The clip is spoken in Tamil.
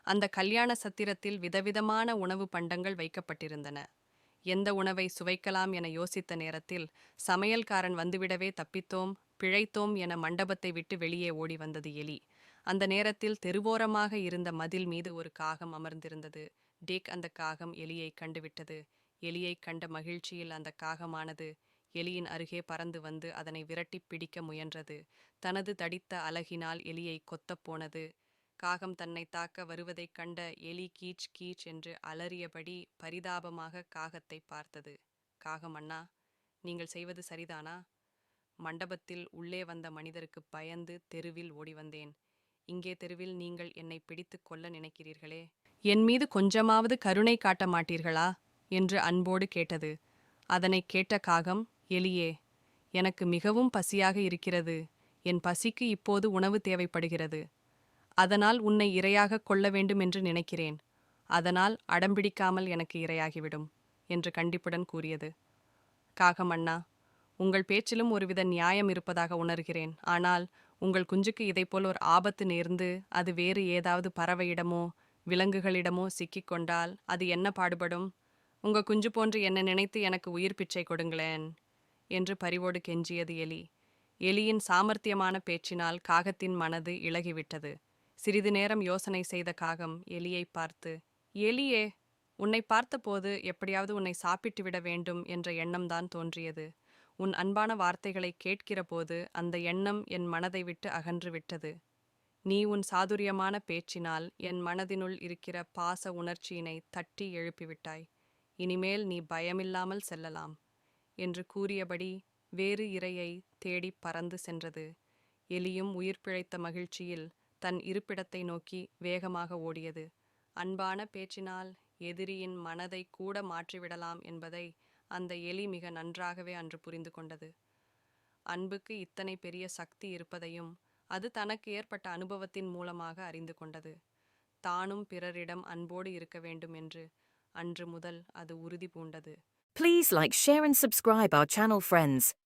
அந்த கல்யாண சத்திரத்தில் விதவிதமான உணவு பண்டங்கள் வைக்கப்பட்டிருந்தன. எந்த உணவை சுவைக்கலாம் என யோசித்த நேரத்தில் சமையல்காரன் வந்துவிடவே தப்பித்தோம், பிழைத்தோம் என மண்டபத்தை விட்டு வெளியே ஓடி வந்தது எலி. அந்த நேரத்தில் தெருவோரமாக இருந்த மதில் மீது ஒரு காகம் அமர்ந்திருந்தது. டேக் அந்த காகம் எலியை கண்டுவிட்டது. எலியை கண்ட மகிழ்ச்சியில் அந்த காகமானது எலியின் அருகே பறந்து வந்து அதனை விரட்டிப் பிடிக்க முயன்றது. தனது தடித்த அலகினால் எலியை கொத்தப் போனது. காகம் தன்னை தாக்க வருவதைக் கண்ட எலி கீச் கீச் என்று அலறியபடி பரிதாபமாக காகத்தை பார்த்தது. காகம், அண்ணா, நீங்கள் செய்வது சரிதானா? மண்டபத்தில் உள்ளே வந்த மனிதருக்கு பயந்து தெருவில் ஓடி வந்தேன். இங்கே தெருவில் நீங்கள் என்னை பிடித்து கொல்ல நினைக்கிறீர்களே, என் மீது கொஞ்சமாவது கருணை காட்ட மாட்டீர்களா என்று அன்போடு கேட்டது. அதனை கேட்ட காகம், எலியே, எனக்கு மிகவும் பசியாக இருக்கிறது. என் பசிக்கு இப்போது உணவு தேவைப்படுகிறது. அதனால் உன்னை இரையாகக் கொள்ள வேண்டும் என்று நினைக்கிறேன். அதனால் அடம்பிடிக்காமல் எனக்கு இரையாகிவிடும் என்று கண்டிப்புடன் கூறியது. காகம், அண்ணா, உங்கள் பேச்சிலும் ஒருவித நியாயம் இருப்பதாக உணர்கிறேன். ஆனால் உங்கள் குஞ்சுக்கு இதைப்போல் ஒரு ஆபத்து நேர்ந்து அது வேறு ஏதாவது பறவையிடமோ விலங்குகளிடமோ சிக்கிக்கொண்டால் அது என்ன பாடுபடும்? உங்க குஞ்சு போன்று என்ன நினைத்து எனக்கு உயிர் பிச்சை கொடுங்களேன் என்று பரிவோடு கெஞ்சியது எலி. எலியின் சாமர்த்தியமான பேச்சினால் காகத்தின் மனது இளகிவிட்டது. சிறிது நேரம் யோசனை செய்த காகம் எலியை பார்த்து, எலியே, உன்னை பார்த்தபோது எப்படியாவது உன்னை சாப்பிட்டு விட வேண்டும் என்ற எண்ணம்தான் தோன்றியது. உன் அன்பான வார்த்தைகளை கேட்கிற போது அந்த எண்ணம் என் மனதை விட்டு அகன்று விட்டது. நீ உன் சாதுரியமான பேச்சினால் என் மனதினுள் இருக்கிற பாச உணர்ச்சியினை தட்டி எழுப்பிவிட்டாய். இனிமேல் நீ பயமில்லாமல் செல்லலாம் என்று கூறியபடி வேறு இரையை தேடி பறந்து சென்றது. எலியும் உயிர் பிழைத்த மகிழ்ச்சியில் தன் இருப்பிடத்தை நோக்கி வேகமாக ஓடியது. அன்பான பேச்சினால் எதிரியின் மனதை கூட மாற்றிவிடலாம் என்பதை அந்த எலி மிக நன்றாகவே அன்று புரிந்து கொண்டது. அன்புக்கு இத்தனை பெரிய சக்தி இருப்பதையும் அது தனக்கு ஏற்பட்ட அனுபவத்தின் மூலமாக அறிந்து கொண்டது. தானும் பிறரிடம் அன்போடு இருக்க வேண்டும் என்று அன்று முதல் அது உறுதி பூண்டது. Please like, share and subscribe our channel, friends.